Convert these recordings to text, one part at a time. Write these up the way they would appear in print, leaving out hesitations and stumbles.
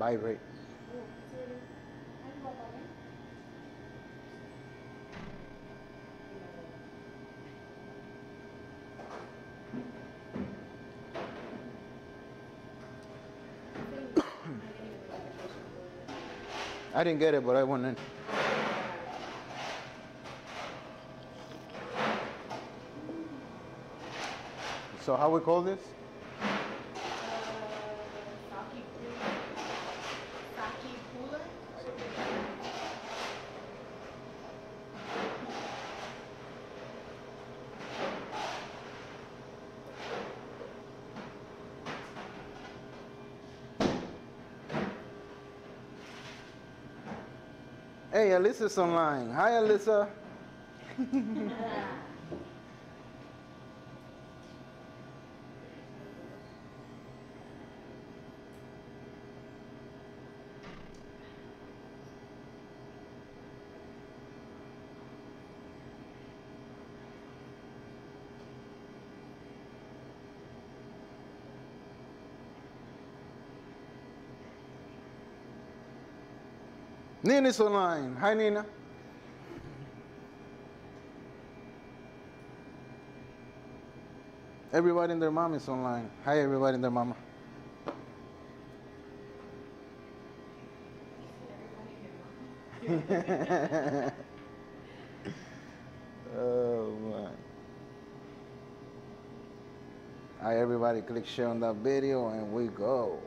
vibrate. I didn't get it, but I went in. So how we call this? Sake cooler. Hey, Alyssa's online. Hi, Alyssa. Nina's online. Hi, Nina. Everybody and their mom is online. Hi, everybody and their mama. Oh, man. Hi, everybody. Click share on that video and we go.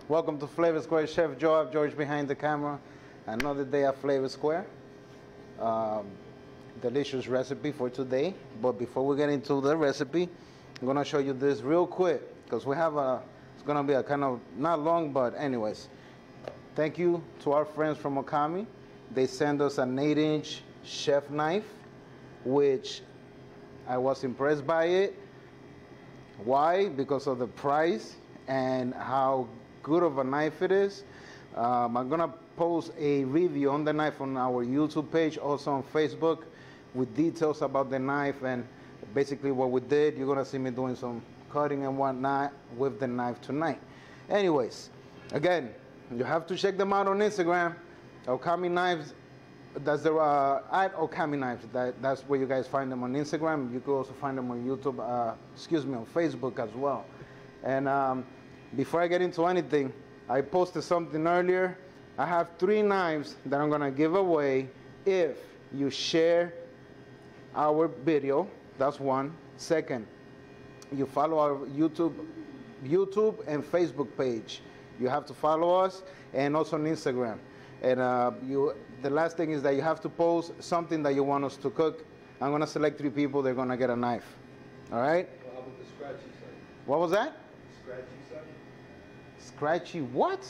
Welcome to Flavor Square. Chef Joe, George behind the camera. Another day at Flavor Square. Delicious recipe for today. But before we get into the recipe, I'm gonna show you this real quick because we have it's gonna be a kind of not long, but anyways. Thank you to our friends from Okami. They sent us an 8-inch chef knife, which I was impressed by it. Why? Because of the price and how good of a knife it is. I'm gonna post a review on the knife on our YouTube page, also on Facebook, with details about the knife and basically what we did. You're gonna see me doing some cutting and whatnot with the knife tonight. Anyways, again, you have to check them out on Instagram. Okami Knives, that's the at Okami Knives. That's where you guys find them on Instagram. You can also find them on YouTube, on Facebook as well. And before I get into anything, I posted something earlier. I have 3 knives that I'm gonna give away if you share our video. That's one. Second, you follow our YouTube and Facebook page. You have to follow us, and also on Instagram. And the last thing is that you have to post something that you want us to cook. I'm gonna select 3 people. They're gonna get a knife. All right? Well, how about the scratchy side? What was that? Scratchy side? Scratchy what?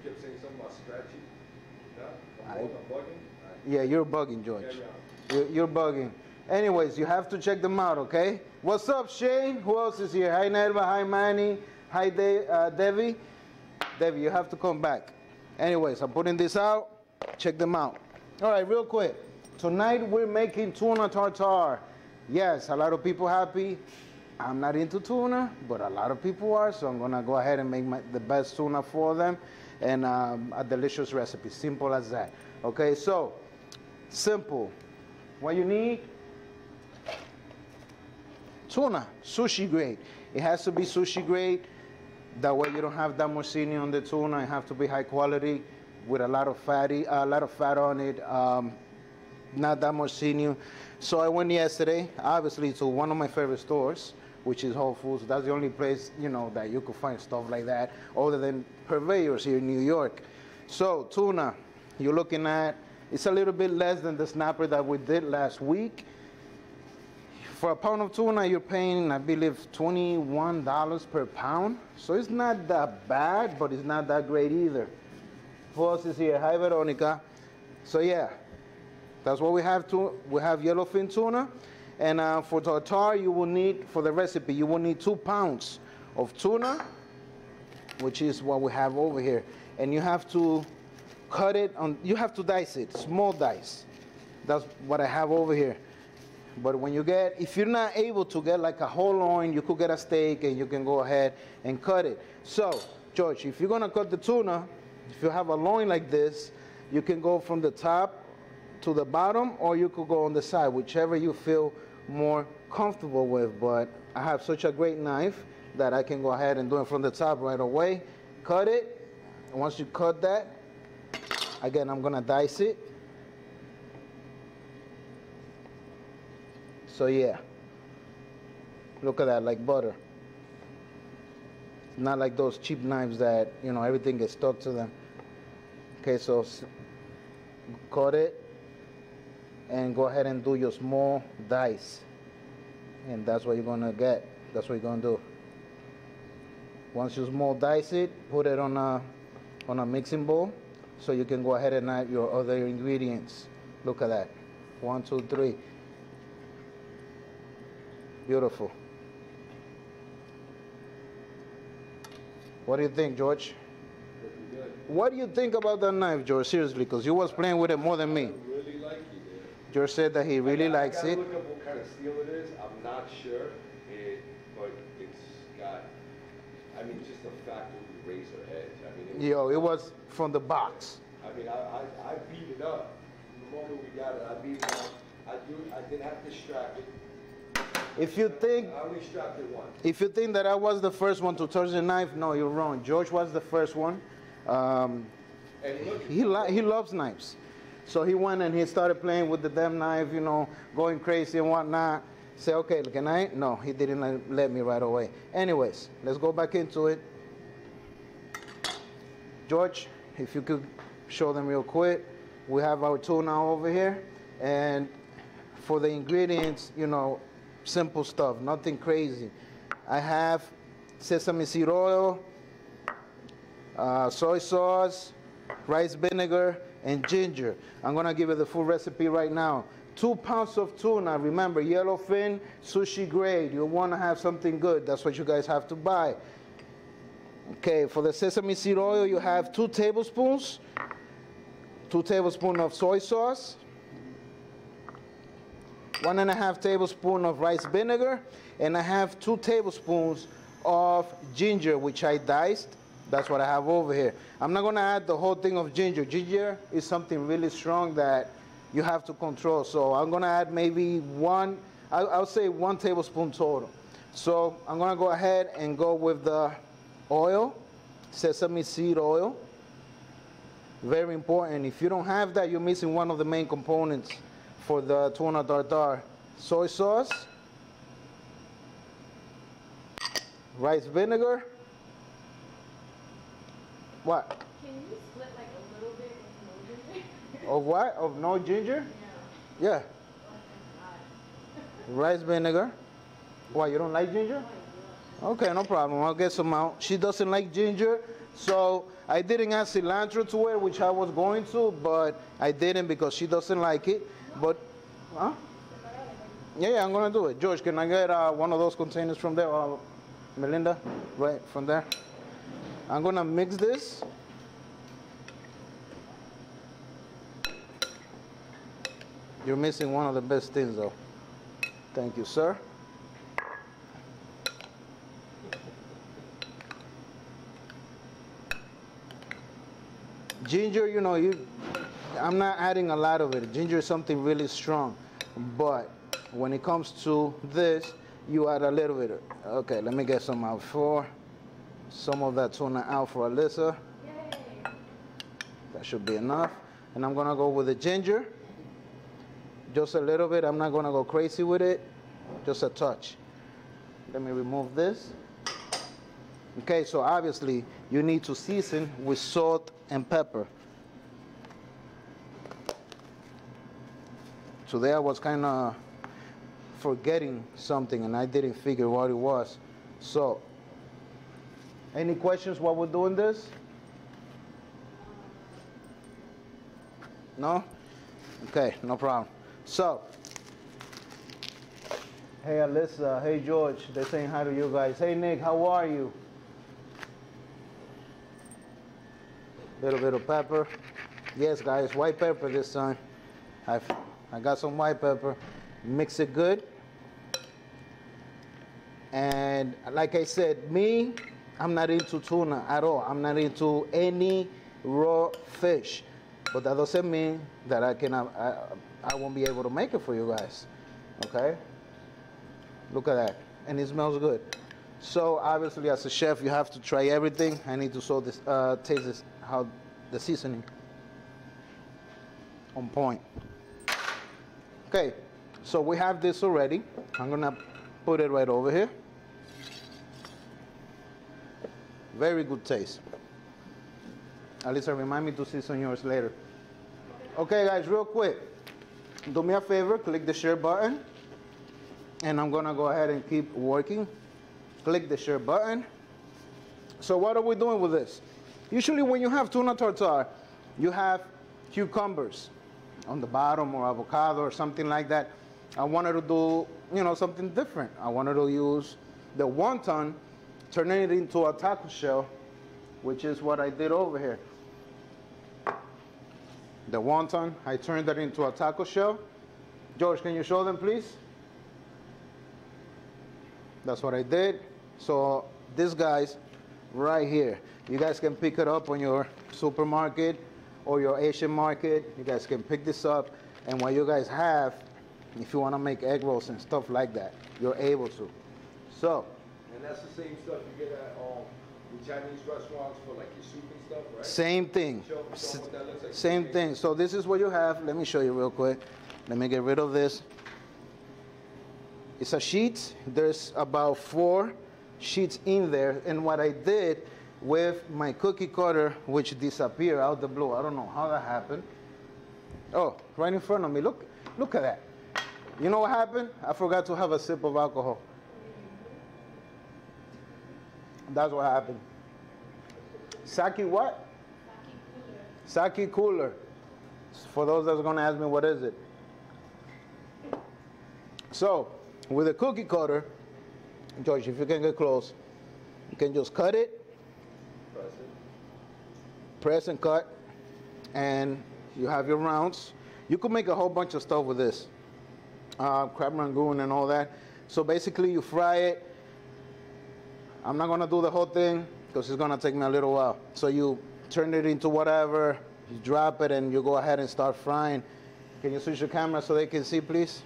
You kept saying something about scratchy. Yeah? I'm bugging? Yeah, you're bugging, George. You're bugging. Anyways, you have to check them out, okay? What's up, Shane? Who else is here? Hi, Nelva. Hi, Manny. Hi, Devi. Devi, you have to come back. Anyways, I'm putting this out. Check them out. All right, real quick. Tonight, we're making tuna tartare. Yes, a lot of people happy. I'm not into tuna, but a lot of people are, so I'm gonna go ahead and make the best tuna for them, and a delicious recipe, simple as that. Okay, so, simple. What you need? Tuna, sushi grade. It has to be sushi grade. That way you don't have that much seasoning on the tuna. It have to be high quality with a lot of fat on it. Not that much seasoning. So I went yesterday, obviously, to one of my favorite stores, which is Whole Foods. That's the only place, you know, that you could find stuff like that, other than purveyors here in New York. So tuna, you're looking at, it's a little bit less than the snapper that we did last week. For a pound of tuna, you're paying, I believe, $21 per pound. So it's not that bad, but it's not that great either. Who else is here? Hi, Veronica. So yeah, that's what we have. We have yellowfin tuna, And for tartare, you will need, for the recipe, you will need 2 pounds of tuna, which is what we have over here. And you have to cut it on, you have to dice it, small dice. That's what I have over here. But when you get, if you're not able to get like a whole loin, you could get a steak and you can go ahead and cut it. So, George, if you're gonna cut the tuna, if you have a loin like this, you can go from the top to the bottom, or you could go on the side, whichever you feel more comfortable with. But I have such a great knife that I can go ahead and do it from the top right away. Cut it, and once you cut that, again, I'm gonna dice it. So yeah, look at that, like butter. Not like those cheap knives that, you know, everything gets stuck to them. Okay, so cut it and go ahead and do your small dice. And that's what you're gonna get. That's what you're gonna do. Once you small dice it, put it on a mixing bowl so you can go ahead and add your other ingredients. Look at that. 1, 2, 3. Beautiful. What do you think, George? Looking good. What do you think about that knife, George? Seriously, because you was playing with it more than me. I really like it there. George said that he really likes I it. gotta look up what kind of steel it is. I'm not sure, but it's got, I mean, just the factory razor edge. I mean, Yo, it was from the box. I mean, I beat it up. The moment we got it, I beat it up. I didn't have to strap it. If you think, I only strapped it once. if you think that I was the first one to touch the knife, no, you're wrong. George was the first one. And look, He loves knives, so he went and he started playing with the damn knife, you know, going crazy and whatnot. Say, okay, can I? No, he didn't let me right away. Anyways, let's go back into it. George, if you could show them real quick. We have our tuna over here, and for the ingredients, you know, simple stuff, nothing crazy. I have sesame seed oil, soy sauce, rice vinegar, and ginger. I'm gonna give you the full recipe right now. 2 pounds of tuna, remember, yellowfin, sushi grade. You wanna have something good, that's what you guys have to buy. Okay, for the sesame seed oil, you have 2 tablespoons, 2 tablespoons of soy sauce, 1.5 tablespoons of rice vinegar, and I have 2 tablespoons of ginger, which I diced. That's what I have over here. I'm not gonna add the whole thing of ginger. Ginger is something really strong that you have to control. So I'm gonna add maybe I'll say 1 tablespoon total. So I'm gonna go ahead and go with the oil, sesame seed oil. Very important. If you don't have that, you're missing one of the main components for the tuna tartare. Soy sauce, rice vinegar. What? Can you split like a little bit with no ginger? Of what? Of no ginger? Yeah. Yeah. Rice vinegar. Why, you don't like ginger? Okay, no problem. I'll get some out. She doesn't like ginger, so I didn't add cilantro to it, which I was going to, but I didn't because she doesn't like it. But, huh? Yeah, I'm gonna do it. George, can I get one of those containers from there? Melinda, right from there. I'm gonna mix this. You're missing one of the best things, though. Thank you, sir. Ginger, you know, I'm not adding a lot of it. Ginger is something really strong, but when it comes to this, you add a little bit. Okay, let me get some out for some of that tuna out for Alyssa. Yay. That should be enough. And I'm gonna go with the ginger, just a little bit. I'm not gonna go crazy with it, just a touch. Let me remove this. Okay, so obviously you need to season with salt and pepper. Today I was kind of forgetting something and I didn't figure what it was. So, any questions while we're doing this? No? Okay, no problem. So, Hey Alyssa, hey George, they're saying hi to you guys. Hey Nick, how are you? Little bit of pepper. Yes guys, white pepper this time. I got some white pepper. Mix it good. And like I said, I'm not into tuna at all. I'm not into any raw fish. But that doesn't mean that I won't be able to make it for you guys. Okay? Look at that. And it smells good. So obviously as a chef you have to try everything. I need to taste this, how the seasoning on point. Okay, so we have this already. I'm gonna put it right over here. Very good taste. Alyssa, remind me to season yours later. Okay guys, real quick, do me a favor, click the share button, and I'm gonna go ahead and keep working. Click the share button. So what are we doing with this? Usually when you have tuna tartare, you have cucumbers on the bottom or avocado or something like that. I wanted to do, something different. I wanted to use the wonton, turning it into a taco shell, which is what I did over here. The wonton, I turned it into a taco shell. George, can you show them, please? That's what I did. So this guy's right here. You guys can pick it up on your supermarket or your Asian market. You guys can pick this up, and what you guys have, if you want to make egg rolls and stuff like that, you're able to. So. And that's the same stuff you get at the Chinese restaurants for like your soup and stuff, right? Same thing. Show what that looks like. Same thing. So this is what you have. Let me show you real quick. Let me get rid of this. It's a sheet. There's about 4 sheets in there. And what I did with my cookie cutter, which disappeared out the blue. I don't know how that happened. Oh, right in front of me. Look at that. You know what happened? I forgot to have a sip of alcohol. That's what happened. Sake what? Sake cooler. For those that's gonna ask me, what is it? So, with a cookie cutter, George, if you can get close, you can just cut it, press and cut, and you have your rounds. You could make a whole bunch of stuff with this. Crab rangoon and all that. So basically you fry it. I'm not gonna do the whole thing because it's gonna take me a little while. So you turn it into whatever, you drop it, and you go ahead and start frying. Can you switch your camera so they can see, please?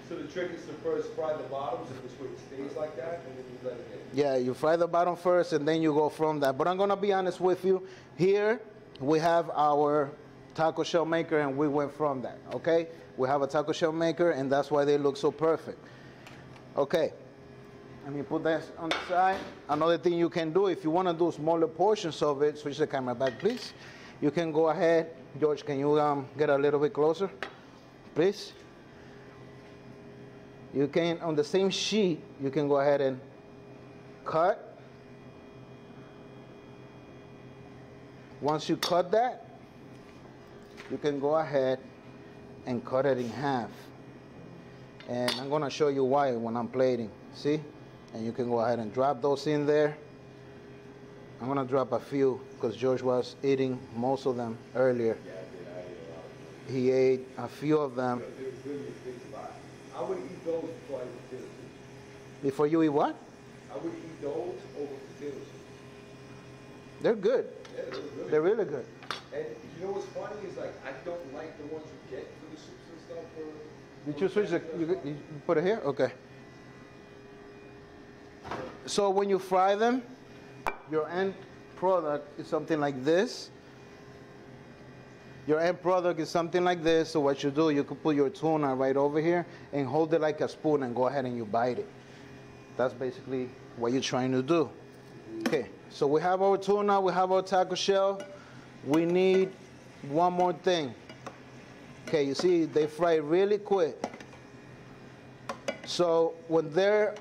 So the trick is to first fry the bottom so this way it stays like that, and then you let it in. Yeah, you fry the bottom first and then you go from that. But I'm gonna be honest with you. Here we have our taco shell maker and we went from that, okay? We have a taco shell maker and that's why they look so perfect. Okay, let me put that on the side. Another thing you can do, if you wanna do smaller portions of it, switch the camera back, please. You can go ahead. George, can you get a little bit closer, please? You can, on the same sheet, you can go ahead and cut. Once you cut that, you can go ahead and cut it in half. And I'm gonna show you why when I'm plating, see? And you can go ahead and drop those in there. I'm gonna drop a few because George was eating most of them earlier. Yeah, I did. I ate a lot. He ate a few of them. I would eat those before I eat potatoes. Before you eat what? I would eat those over potatoes. They're good. Yeah, they're really They're really good. And you know what's funny is like I don't like the ones you get for the soups and stuff. Did you switch you put it here? Okay. So when you fry them, your end product is something like this. Your end product is something like this. So what you do, you could put your tuna right over here and hold it like a spoon and go ahead and you bite it. That's basically what you're trying to do. Okay, so we have our tuna, we have our taco shell. We need one more thing. Okay, you see they fry really quick. So when they're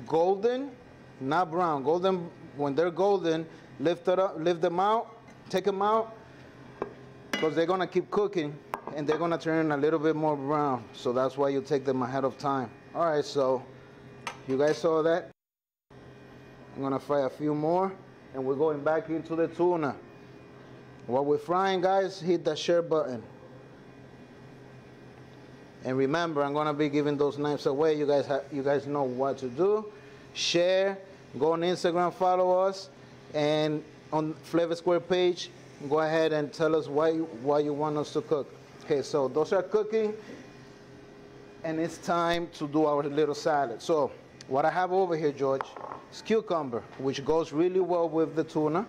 golden, not brown, golden, when they're golden, lift it up, lift them out, take them out, because they're gonna keep cooking and they're gonna turn a little bit more brown. So that's why you take them ahead of time. All right, so you guys saw that. I'm gonna fry a few more, and we're going back into the tuna. While we're frying, guys, hit the share button. And remember, I'm gonna be giving those knives away. You guys know what to do. Share, go on Instagram, follow us, and on Flavor Square page, go ahead and tell us why you want us to cook. Okay, so those are cooking, and it's time to do our little salad. So what I have over here, George, is cucumber, which goes really well with the tuna.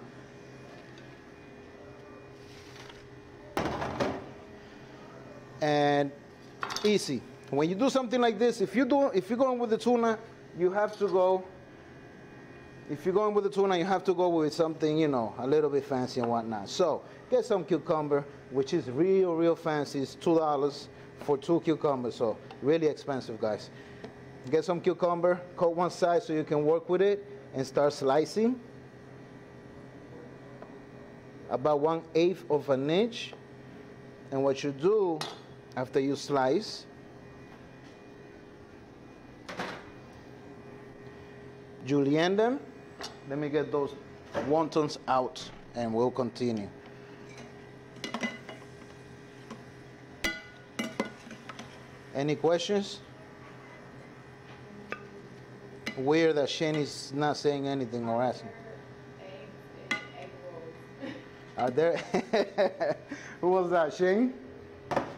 And easy. When you do something like this, if you're going with the tuna, you have to go. If you're going with the tuna, you have to go with something, you know, a little bit fancy and whatnot. So get some cucumber, which is real fancy. It's $2 for 2 cucumbers, so really expensive, guys. Get some cucumber, cut one side so you can work with it, and start slicing. About 1/8 of an inch. And what you do after you slice, julienne them. Let me get those wontons out and we'll continue. Any questions? Weird that Shane is not saying anything or asking. Eggs and egg rolls. Are there? Who was that, Shane?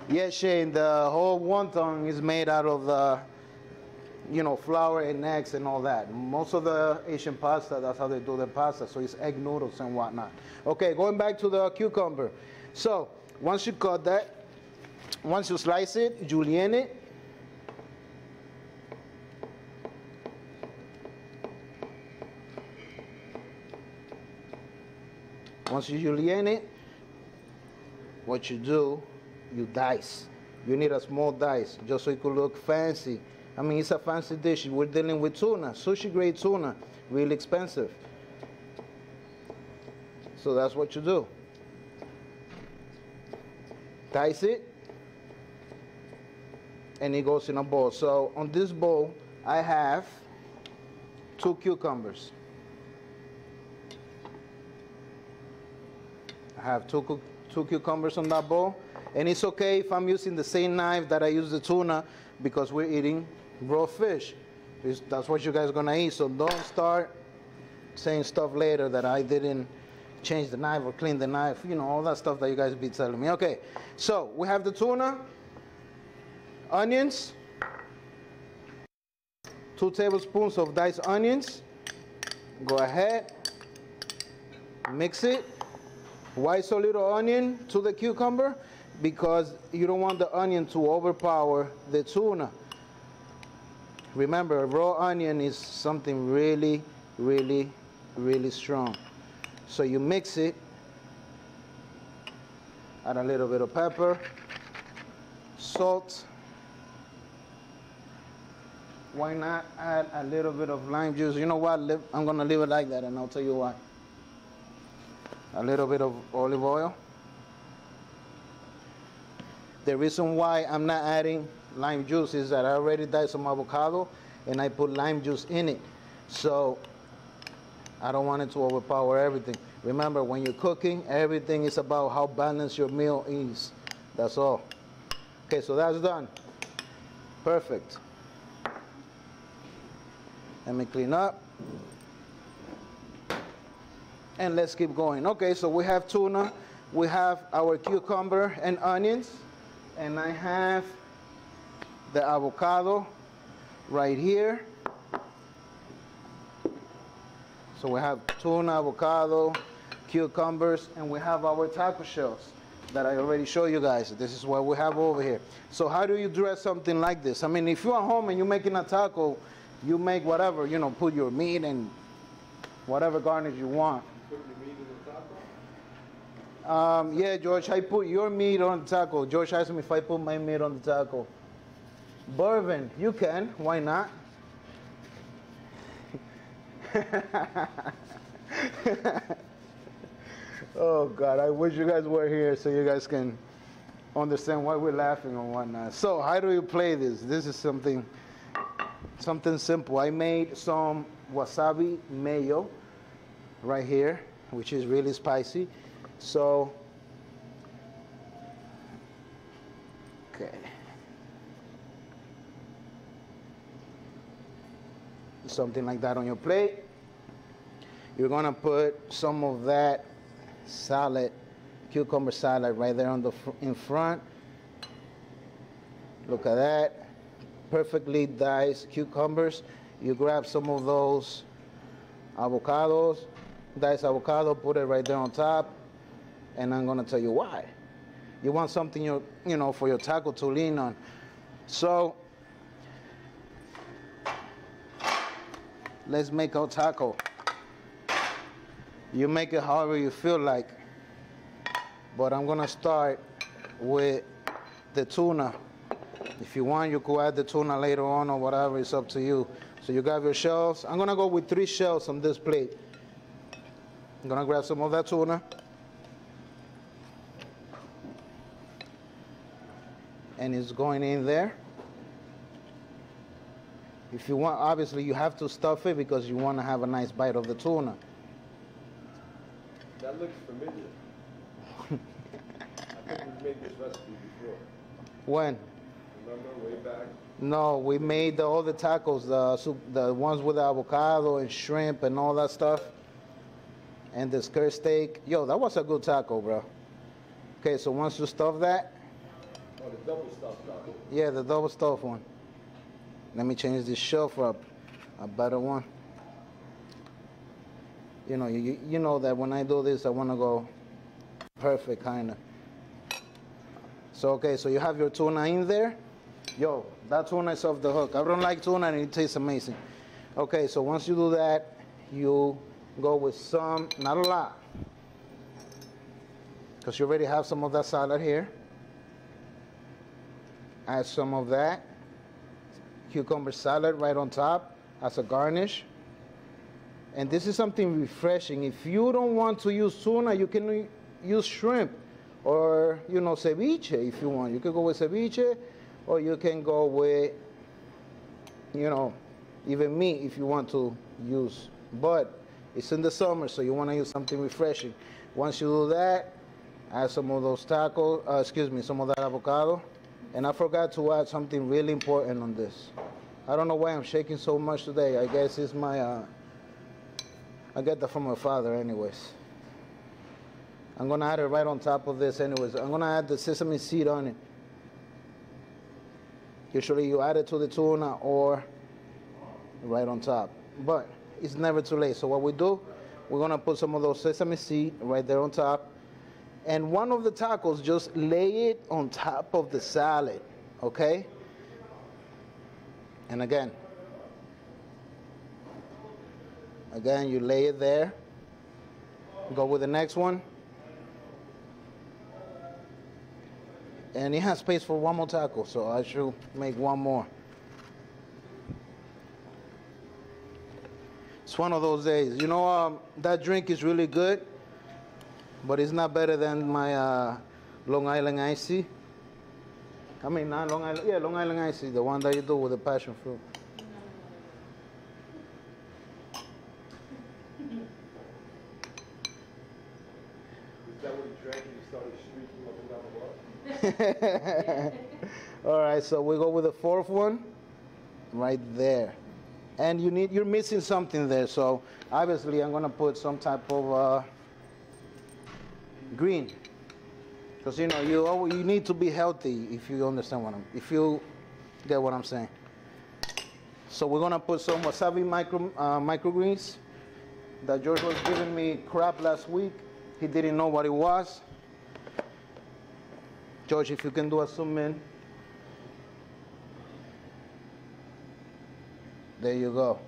Yeah, Shane, the whole wonton is made out of the, you know, flour and eggs and all that. Most of the Asian pasta, that's how they do their pasta, so it's egg noodles and whatnot. Okay, going back to the cucumber. So, once you cut that, once you slice it, julienne it. Once you julienne it, what you do, you dice. You need a small dice just so it could look fancy. I mean, it's a fancy dish. We're dealing with tuna, sushi grade tuna, really expensive. So that's what you do. Dice it, and it goes in a bowl. So on this bowl, I have 2 cucumbers. I have two cucumbers on that bowl. And it's okay if I'm using the same knife that I use the tuna because we're eating raw fish. That's what you guys are gonna eat. So don't start saying stuff later that I didn't change the knife or clean the knife. You know, all that stuff that you guys be telling me. Okay, so we have the tuna, onions, 2 tablespoons of diced onions. Go ahead, mix it. Why so little onion to the cucumber? Because you don't want the onion to overpower the tuna. Remember, raw onion is something really strong. So you mix it, add a little bit of pepper, salt. Why not add a little bit of lime juice? You know what, I'm gonna leave it like that and I'll tell you why. A little bit of olive oil. The reason why I'm not adding lime juice is that I already dyed some avocado and I put lime juice in it. So I don't want it to overpower everything. Remember, when you're cooking, everything is about how balanced your meal is. That's all. Okay, so that's done. Perfect. Let me clean up. And let's keep going. Okay, so we have tuna, we have our cucumber and onions, and I have the avocado right here. So we have tuna, avocado, cucumbers, and we have our taco shells that I already showed you guys. This is what we have over here. So how do you dress something like this? I mean, if you're at home and you're making a taco, you make whatever, you know, put your meat and whatever garnish you want. Put your meat in the taco? Yeah, George, I put your meat on the taco. George asked me if I put my meat on the taco. Bourbon, you can. Why not? Oh, God, I wish you guys were here so you guys can understand why we're laughing and whatnot. So how do you play this? This is something something simple. I made some wasabi mayo right here, which is really spicy. So, okay. Something like that on your plate. You're gonna put some of that salad, cucumber salad, right there on the in front. Look at that, perfectly diced cucumbers. You grab some of those avocados, diced avocado, put it right there on top, and I'm gonna tell you why. You want something you know for your taco to lean on. So let's make our taco. You make it however you feel like, but I'm gonna start with the tuna. If you want, you could add the tuna later on or whatever, it's up to you. So you grab your shells. I'm gonna go with 3 shells on this plate. I'm gonna grab some of that tuna. And it's going in there. If you want, obviously you have to stuff it because you want to have a nice bite of the tuna. That looks familiar. I think we made this recipe before. When? Remember, way back? No, we made all the tacos, the ones with the avocado and shrimp and all that stuff. And the skirt steak. Yo, that was a good taco, bro. Okay, so once you stuff that. Oh, the double stuffed taco. Yeah, the double stuffed one. Let me change this shell for a better one. You know, you know that when I do this, I want to go perfect, kind of. So, okay, so you have your tuna in there. Yo, that tuna is off the hook. I don't like tuna and it tastes amazing. Okay, so once you do that, you go with some, not a lot, because you already have some of that salad here. Add some of that cucumber salad right on top as a garnish. And this is something refreshing. If you don't want to use tuna, you can use shrimp or, you know, ceviche if you want. You can go with ceviche or you can go with, you know, even meat if you want to use. But it's in the summer, so you want to use something refreshing. Once you do that, add some of those tacos, some of that avocado. And I forgot to add something really important on this. I don't know why I'm shaking so much today. I guess it's my, I get that from my father anyways. I'm gonna add it right on top of this anyways. I'm gonna add the sesame seed on it. Usually you add it to the tuna or right on top. But it's never too late. So what we do, we're gonna put some of those sesame seed right there on top. And one of the tacos, just lay it on top of the salad, okay? And again, you lay it there. Go with the next one. And it has space for one more taco, so I should make one more. It's one of those days. You know, that drink is really good, but it's not better than my Long Island iced tea. I mean, not Long Island, yeah, Long Island iced tea, the one that you do with the passion fruit. Is that what you drank and you started streaking up and down the block? All right, so we go with the fourth one, right there. And you're missing something there, so obviously I'm gonna put some type of green, because you know you need to be healthy if you understand if you get what I'm saying. So we're gonna put some wasabi microgreens that George was giving me crap last week. He didn't know what it was. George, if you can do a zoom in. There you go.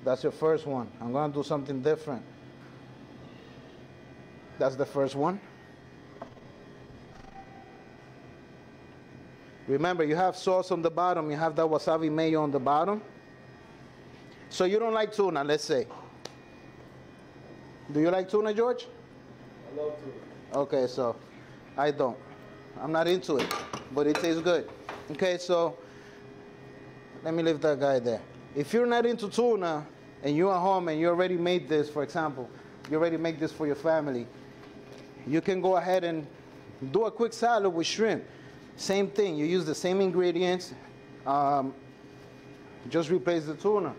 That's your first one. I'm gonna do something different. That's the first one. Remember, you have sauce on the bottom. You have that wasabi mayo on the bottom. So you don't like tuna, let's say. Do you like tuna, George? I love tuna. Okay, so I don't. I'm not into it, but it tastes good. Okay, so let me leave that guy there. if you're not into tuna and you're at home and you already made this, for example, you already make this for your family, you can go ahead and do a quick salad with shrimp. Same thing, you use the same ingredients, just replace the tuna,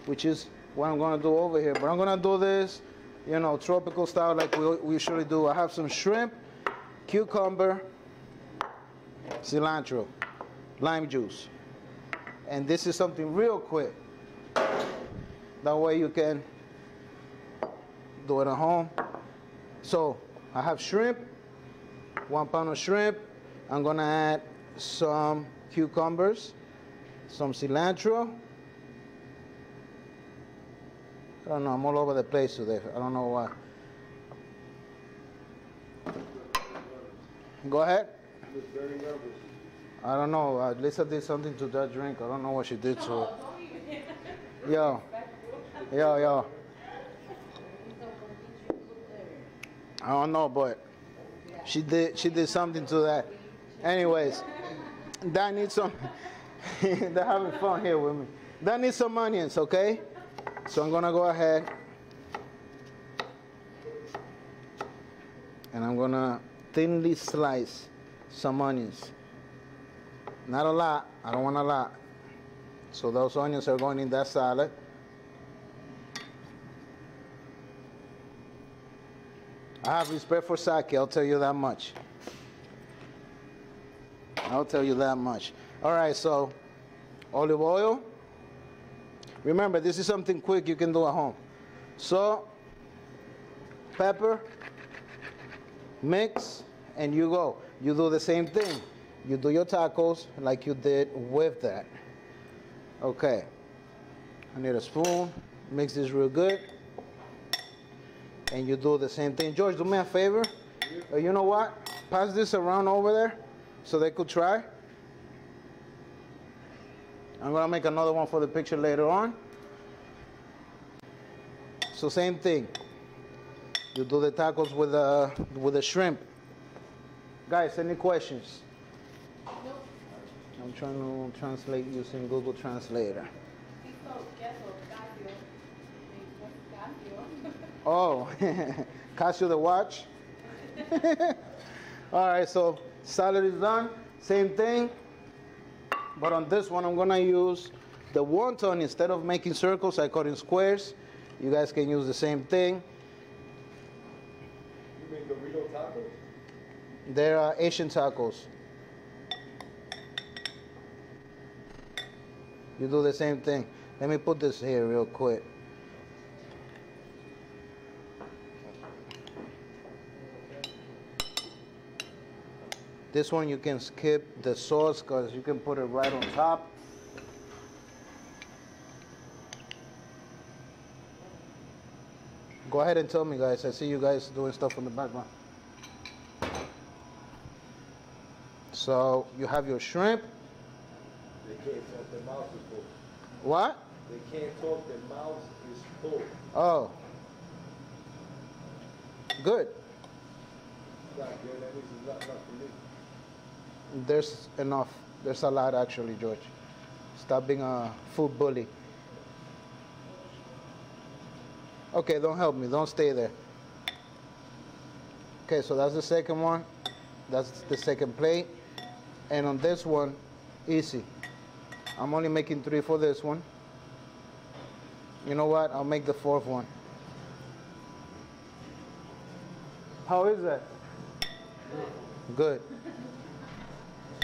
which is what I'm gonna do over here. But I'm gonna do this, you know, tropical style like we usually do. I have some shrimp, cucumber, cilantro, lime juice. And this is something real quick. That way you can do it at home. So I have shrimp, 1 pound of shrimp. I'm gonna add some cucumbers, some cilantro. I don't know, I'm all over the place today. I don't know why. Go ahead. I was very nervous. I don't know. Lisa did something to that drink. I don't know what she did to it. Yo. I don't know, but she did something to that. Anyways, that needs some. They're having fun here with me. That needs some onions, okay? So I'm gonna go ahead and I'm gonna thinly slice some onions. Not a lot. I don't want a lot. So those onions are going in that salad. I have respect for sake, I'll tell you that much. I'll tell you that much. All right, so olive oil. Remember, this is something quick you can do at home. Salt, pepper, mix, and you go. You do the same thing. You do your tacos like you did with that. Okay. I need a spoon. Mix this real good. And you do the same thing. George, do me a favor. You know what? Pass this around over there so they could try. I'm gonna make another one for the picture later on. So same thing. You do the tacos with the shrimp. Guys, any questions? Nope. I'm trying to translate using Google Translator. Oh, Casio the watch. All right, so salad is done. Same thing. But on this one, I'm gonna use the wonton. Instead of making circles, I cut in squares. You guys can use the same thing. You mean Dorito tacos? They're Asian tacos. You do the same thing. Let me put this here real quick. This one you can skip the sauce because you can put it right on top. Go ahead and tell me, guys. I see you guys doing stuff in the background. So you have your shrimp. They can't talk, their mouth is full. What? They can't talk, their mouth is full. Oh. Good. Not good, that means it's not enough for me. There's enough. There's a lot actually, George. Stop being a food bully. Okay, don't help me. Don't stay there. Okay, so that's the second one. That's the second plate. And on this one, easy. I'm only making 3 for this one. You know what? I'll make the 4th one. How is that? Good.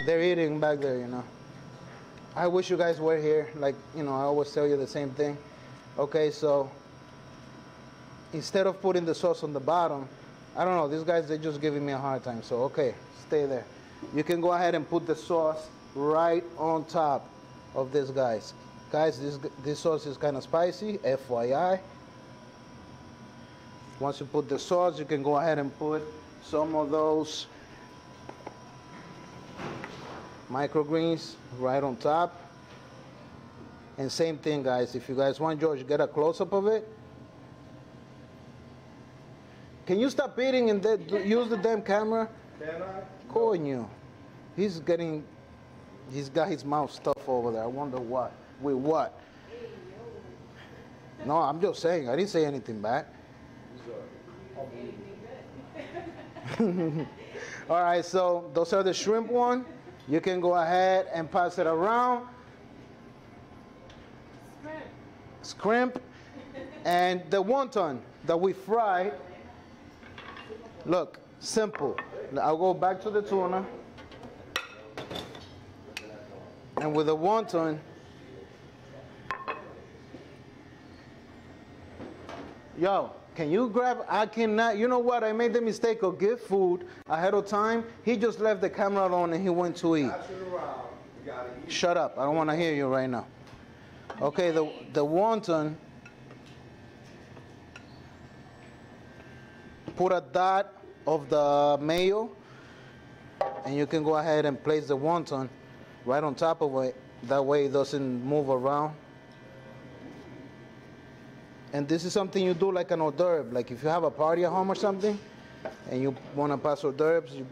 They're eating back there, you know. I wish you guys were here. Like, you know, I always tell you the same thing. Okay, so instead of putting the sauce on the bottom, I don't know, these guys, they're just giving me a hard time. So, okay, stay there. You can go ahead and put the sauce right on top of this, guys. Guys, this sauce is kind of spicy, FYI. Once you put the sauce, you can go ahead and put some of those microgreens right on top. And same thing, guys. If you guys want, George, get a close-up of it. Can you stop eating and use the damn camera? Can I? Coño. He's got his mouth stuffed over there. I wonder why. with what? No, I'm just saying. I didn't say anything bad. All right, so those are the shrimp one. You can go ahead and pass it around. Scrimp. And the wonton that we fried. Look, simple. I'll go back to the tuna. And with the wonton, yo, can you grab? I cannot. You know what? I made the mistake of give food ahead of time. He just left the camera on and he went to eat. Shut up. I don't want to hear you right now. Okay, the wonton. Put a dot of the mayo, and you can go ahead and place the wonton right on top of it. That way it doesn't move around. And this is something you do like an hors d'oeuvre. Like if you have a party at home or something, and you want to pass hors d'oeuvres,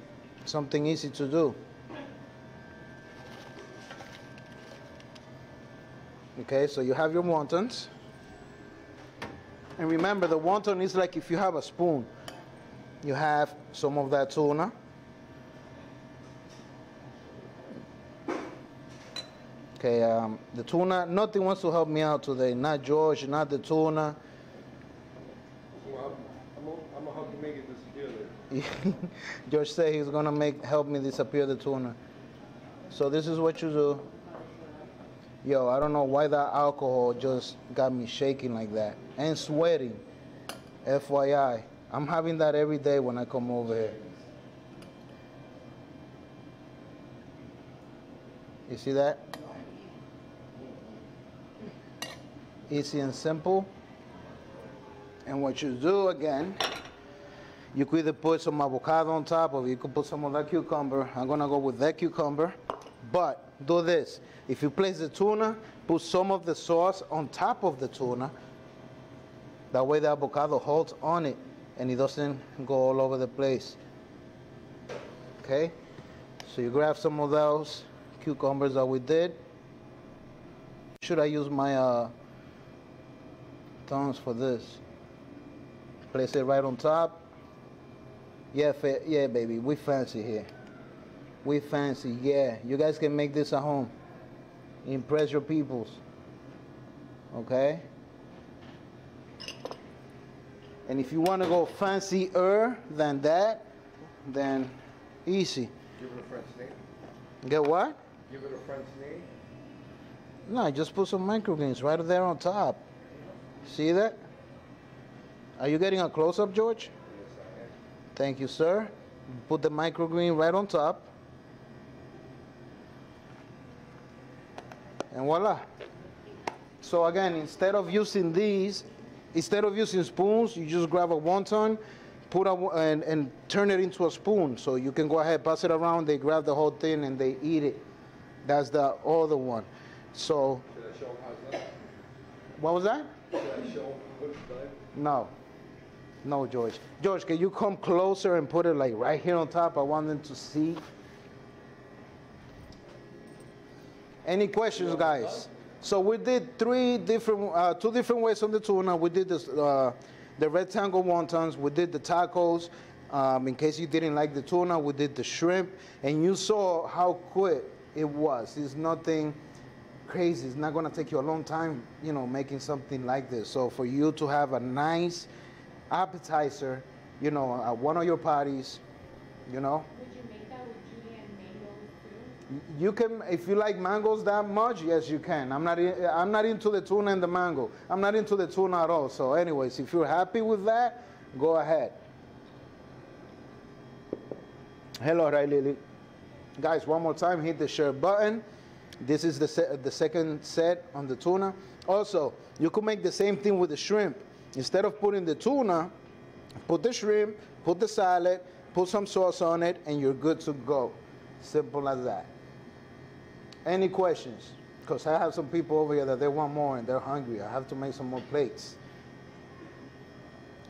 something easy to do. Okay, so you have your wontons. And remember, the wonton is like if you have a spoon. You have some of that tuna. Okay, the tuna, nothing wants to help me out today. Not George, not the tuna. Well, I'm gonna help you make it disappear. George said he's gonna help me disappear the tuna. So this is what you do. Yo, I don't know why that alcohol just got me shaking like that and sweating. FYI, I'm having that every day when I come over here. You see that? Easy and simple. And what you do again, you could either put some avocado on top of it, you could put some of that cucumber. I'm gonna go with that cucumber. But do this. If you place the tuna, put some of the sauce on top of the tuna. That way the avocado holds on it and it doesn't go all over the place. Okay? So you grab some of those cucumbers that we did. Should I use my tongs for this? Place it right on top. Yeah, yeah, baby, we fancy here. We fancy, yeah. You guys can make this at home. Impress your peoples. Okay? And if you want to go fancier than that, then easy. Give it a French name. Get what? Give it a French name. No, just put some microgreens right there on top. See that? Are you getting a close-up, George? Yes, I am. Thank you, sir. Put the microgreen right on top. And voila. So again, instead of using spoons, you just grab a wonton, and turn it into a spoon. So you can go ahead, pass it around, they grab the whole thing and they eat it. That's the other one. So, Should I show them how it's done? what was that? Should I show them what it's done? No. No, George. George, can you come closer and put it like right here on top? I want them to see. Any questions, guys? So we did two different ways on the tuna. We did this, the rectangle wontons. We did the tacos. In case you didn't like the tuna, we did the shrimp. And you saw how quick it was. It's nothing crazy. It's not going to take you a long time, making something like this. So for you to have a nice appetizer, at one of your parties, Would you make that with Julian mangoes too? You can, if you like mangoes that much, yes, you can. I'm not into the tuna and the mango. I'm not into the tuna at all. So anyways, if you're happy with that, go ahead. Hello, Ray Lily. Guys, one more time, hit the share button. This is the second set on the tuna. Also, you could make the same thing with the shrimp. Instead of putting the tuna, put the shrimp, put the salad, put some sauce on it, and you're good to go. Simple as that. Any questions? Because I have some people over here that they want more and they're hungry. I have to make some more plates.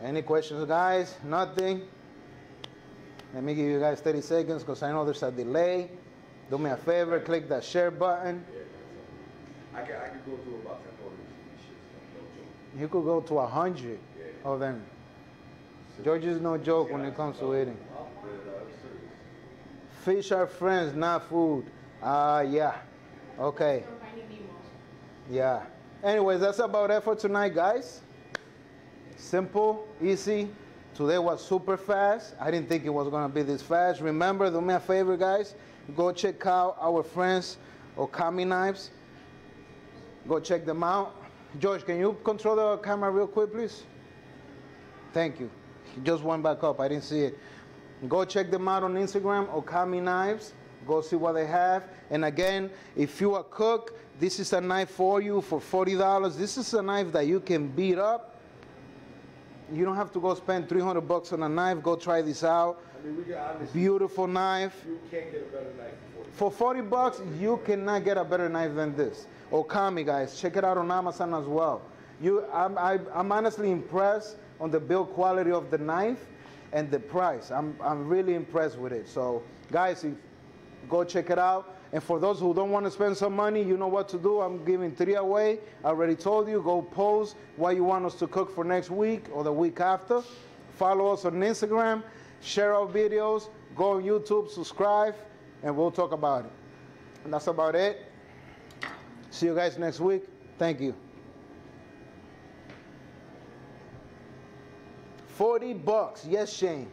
Any questions, guys? Nothing? Let me give you guys 30 seconds because I know there's a delay. Do me a favor, click that share button. I could go through about 10 orders of these shits, no joke. You could go to 100 of them. George is no joke when it comes to eating. Fish are friends, not food. Yeah. Okay. Yeah. Anyways, that's about it for tonight, guys. Simple, easy. Today was super fast. I didn't think it was going to be this fast. Remember, do me a favor, guys. Go check out our friends Okami Knives. Go check them out. George, can you control the camera real quick, please? Thank you. He just went back up. I didn't see it. Go check them out on Instagram, Okami Knives. Go see what they have. And again, if you're a cook, this is a knife for you for $40. This is a knife that you can beat up. You don't have to go spend $300 on a knife. Go try this out. I mean, we can honestly, beautiful knife. You can't get a better knife for $40. You cannot get a better knife than this. Okami, guys, check it out on Amazon as well. I'm honestly impressed on the build quality of the knife and the price. I'm really impressed with it. So, guys, go check it out. And for those who don't want to spend some money, you know what to do. I'm giving 3 away. I already told you. Go post what you want us to cook for next week or the week after. Follow us on Instagram. Share our videos. Go on YouTube. Subscribe. And we'll talk about it. And that's about it. See you guys next week. Thank you. $40. Yes, Shane.